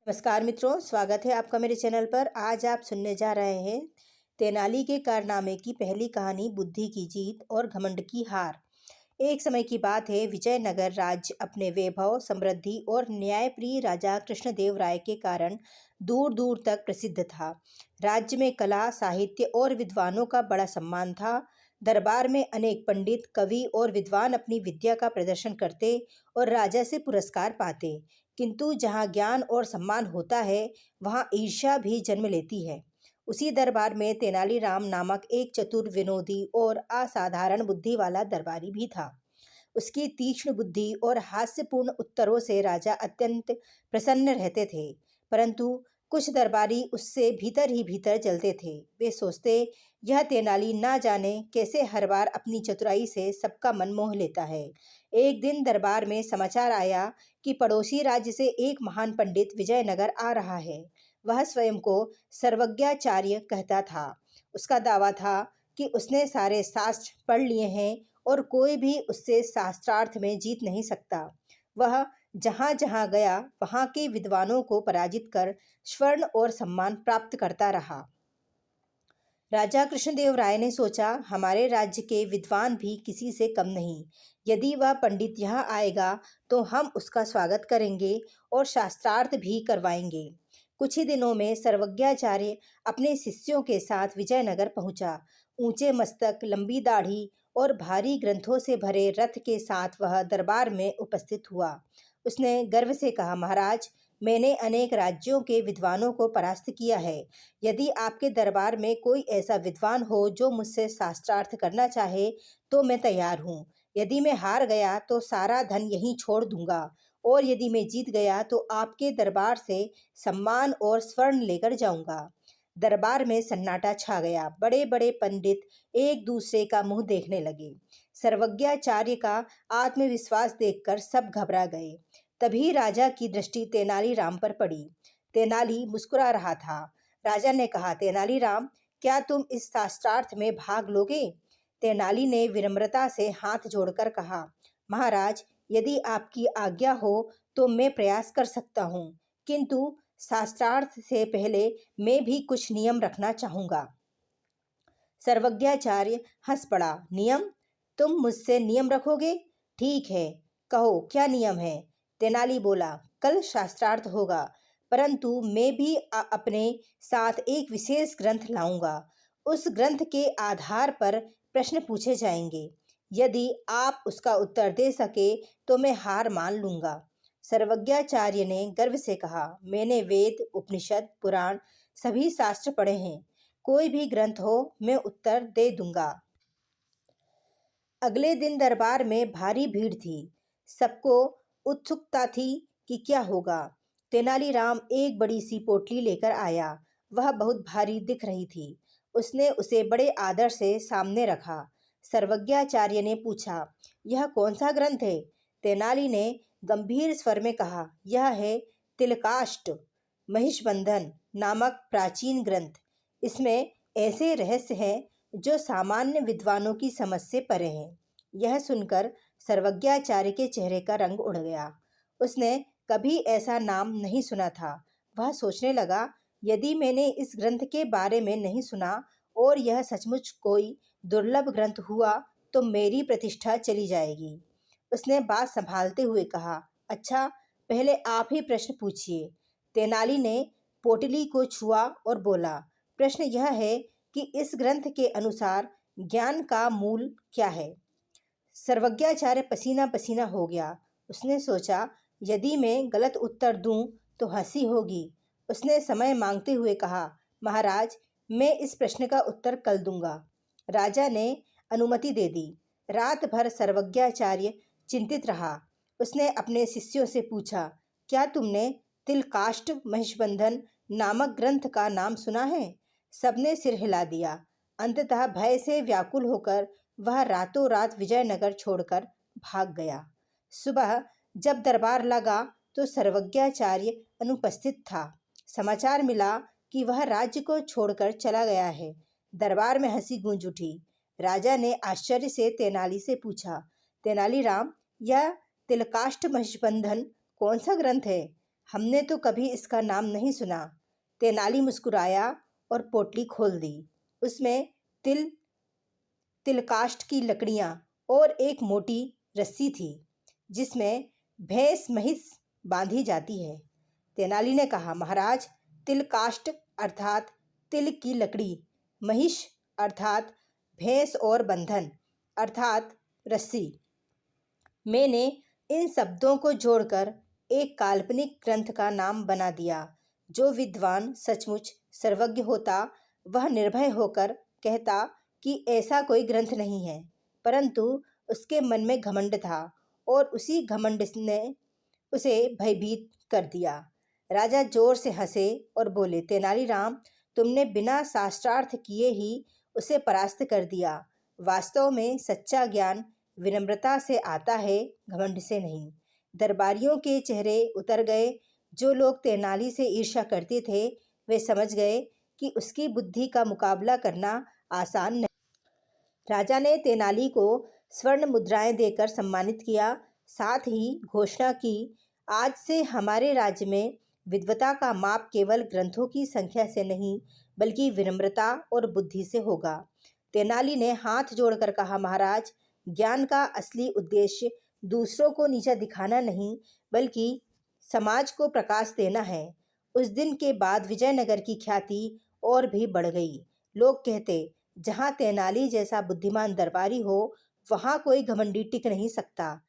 नमस्कार मित्रों, स्वागत है आपका मेरे चैनल पर। आज आप सुनने जा रहे हैं तेनाली के कारनामे की पहली कहानी, बुद्धि की जीत और घमंड की हार। एक समय की बात है, विजयनगर राज्य अपने वैभव, समृद्धि और न्यायप्रिय राजा कृष्णदेव राय के कारण दूर दूर तक प्रसिद्ध था। राज्य में कला, साहित्य और विद्वानों का बड़ा सम्मान था। दरबार में अनेक पंडित, कवि और विद्वान अपनी विद्या का प्रदर्शन करते और राजा से पुरस्कार पाते। किंतु जहाँ ज्ञान और सम्मान होता है, वहाँ ईर्ष्या भी जन्म लेती है। उसी दरबार में तेनालीराम नामक एक चतुर, विनोदी और असाधारण बुद्धि वाला दरबारी भी था। उसकी तीक्ष्ण बुद्धि और हास्यपूर्ण उत्तरों से राजा अत्यंत प्रसन्न रहते थे। परंतु कुछ दरबारी उससे भीतर ही भीतर जलते थे। वे सोचते, यह तेनाली ना जाने कैसे हर बार अपनी चतुराई से सबका मन मोह लेता है। एक दिन दरबार में समाचार आया कि पड़ोसी राज्य से एक महान पंडित विजयनगर आ रहा है। वह स्वयं को सर्वज्ञाचार्य कहता था। उसका दावा था कि उसने सारे शास्त्र पढ़ लिए हैं और कोई भी उससे शास्त्रार्थ में जीत नहीं सकता। वह जहाँ जहाँ गया, वहाँ के विद्वानों को पराजित कर स्वर्ण और सम्मान प्राप्त करता रहा। राजा कृष्णदेव राय ने सोचा, हमारे राज्य के विद्वान भी किसी से कम नहीं। यदि वह पंडित यहाँ आएगा तो हम उसका स्वागत करेंगे और शास्त्रार्थ भी करवाएंगे। कुछ ही दिनों में सर्वज्ञाचार्य अपने शिष्यों के साथ विजयनगर पहुंचा। ऊंचे मस्तक, लंबी दाढ़ी और भारी ग्रंथों से भरे रथ के साथ वह दरबार में उपस्थित हुआ। उसने गर्व से कहा, महाराज, मैंने अनेक राज्यों के विद्वानों को परास्त किया है। यदि आपके दरबार में कोई ऐसा विद्वान हो जो मुझसे शास्त्रार्थ करना चाहे तो मैं तैयार हूँ। यदि मैं हार गया तो सारा धन यहीं छोड़ दूंगा, और यदि मैं जीत गया तो आपके दरबार से सम्मान और स्वर्ण लेकर जाऊंगा। दरबार में सन्नाटा छा गया। बड़े बड़े पंडित एक दूसरे का मुंह देखने लगे। सर्वज्ञाचार्य का आत्मविश्वास देखकर सब घबरा गए। तभी राजा की दृष्टि तेनालीराम पर पड़ी। तेनाली मुस्कुरा रहा था। राजा ने कहा, तेनालीराम, क्या तुम इस शास्त्रार्थ में भाग लोगे? तेनाली ने विनम्रता से हाथ जोड़कर कहा, महाराज, यदि आपकी आज्ञा हो तो मैं प्रयास कर सकता हूँ, किंतु शास्त्रार्थ से पहले मैं भी कुछ नियम रखना चाहूँगा। सर्वज्ञाचार्य हंस पड़ा। नियम? तुम मुझसे नियम रखोगे? ठीक है, कहो क्या नियम है? तेनाली बोला, कल शास्त्रार्थ होगा, परंतु मैं भी अपने साथ एक विशेष ग्रंथ लाऊंगा। उस ग्रंथ के आधार पर प्रश्न पूछे जाएंगे। यदि आप उसका उत्तर दे सके तो मैं हार मान लूंगा। सर्वज्ञाचार्य ने गर्व से कहा, मैंने वेद, उपनिषद, पुराण सभी शास्त्र पढ़े हैं। कोई भी ग्रंथ हो, मैं उत्तर दे दूंगा। अगले दिन दरबार में भारी भीड़ थी। सबको उत्सुकता थी कि क्या होगा। तेनालीराम एक बड़ी सी पोटली लेकर आया। वह बहुत भारी दिख रही थी। उसने उसे बड़े आदर से सामने रखा। सर्वज्ञाचार्य ने पूछा, यह कौन सा ग्रंथ है? तेनाली ने गंभीर स्वर में कहा, यह है तिलकाष्ट महिषबंधन नामक प्राचीन ग्रंथ। इसमें ऐसे रहस्य हैं जो सामान्य विद्वानों की समझ से परे हैं। यह सुनकर सर्वज्ञाचार्य के चेहरे का रंग उड़ गया। उसने कभी ऐसा नाम नहीं सुना था। वह सोचने लगा, यदि मैंने इस ग्रंथ के बारे में नहीं सुना और यह सचमुच कोई दुर्लभ ग्रंथ हुआ तो मेरी प्रतिष्ठा चली जाएगी। उसने बात संभालते हुए कहा, अच्छा, पहले आप ही प्रश्न पूछिए। तेनाली ने पोटली को छुआ और बोला, प्रश्न यह है कि इस ग्रंथ के अनुसार ज्ञान का मूल क्या है? सर्वज्ञाचार्य पसीना पसीना हो गया। उसने सोचा, यदि मैं गलत उत्तर दूं तो हंसी होगी। उसने समय मांगते हुए कहा, महाराज, मैं इस प्रश्न का उत्तर कल दूंगा। राजा ने अनुमति दे दी। रात भर सर्वज्ञाचार्य चिंतित रहा। उसने अपने शिष्यों से पूछा, क्या तुमने तिलकाष्ट महिषबंधन नामक ग्रंथ का नाम सुना है? सबने सिर हिला दिया। अंततः भय से व्याकुल होकर वह रातों रात विजयनगर छोड़कर भाग गया। सुबह जब दरबार लगा तो सर्वज्ञाचार्य अनुपस्थित था। समाचार मिला कि वह राज्य को छोड़कर चला गया है। दरबार में हंसी गूंज उठी। राजा ने आश्चर्य से तेनाली से पूछा, तेनालीराम, यह तिलकाष्ट महिषबंधन कौन सा ग्रंथ है? हमने तो कभी इसका नाम नहीं सुना। तेनाली मुस्कुराया और पोटली खोल दी। उसमें तिलकाष्ठ की लकड़ियां और एक मोटी रस्सी थी जिसमें भैंस महिष बांधी जाती है। तेनाली ने कहा, महाराज, तिलकाष्ठ अर्थात तिल की लकड़ी, महिष अर्थात भैंस और बंधन अर्थात रस्सी। मैंने इन शब्दों को जोड़कर एक काल्पनिक ग्रंथ का नाम बना दिया। जो विद्वान सचमुच सर्वज्ञ होता वह निर्भय होकर कहता कि ऐसा कोई ग्रंथ नहीं है, परंतु उसके मन में घमंड था और उसी घमंड ने उसे भयभीत कर दिया। राजा जोर से हंसे और बोले, तेनालीराम, तुमने बिना शास्त्रार्थ किए ही उसे परास्त कर दिया। वास्तव में सच्चा ज्ञान विनम्रता से आता है, घमंड से नहीं। दरबारियों के चेहरे उतर गए। जो लोग तेनाली से ईर्ष्या करते थे वे समझ गए कि उसकी बुद्धि का मुकाबला करना आसान नहीं। राजा ने तेनाली को स्वर्ण मुद्राएं देकर सम्मानित किया। साथ ही घोषणा की, आज से हमारे राज्य में विद्वता का माप केवल ग्रंथों की संख्या से नहीं बल्कि विनम्रता और बुद्धि से होगा। तेनाली ने हाथ जोड़कर कहा, महाराज, ज्ञान का असली उद्देश्य दूसरों को नीचा दिखाना नहीं बल्कि समाज को प्रकाश देना है। उस दिन के बाद विजयनगर की ख्याति और भी बढ़ गई। लोग कहते, जहाँ तेनाली जैसा बुद्धिमान दरबारी हो वहाँ कोई घमंडी टिक नहीं सकता।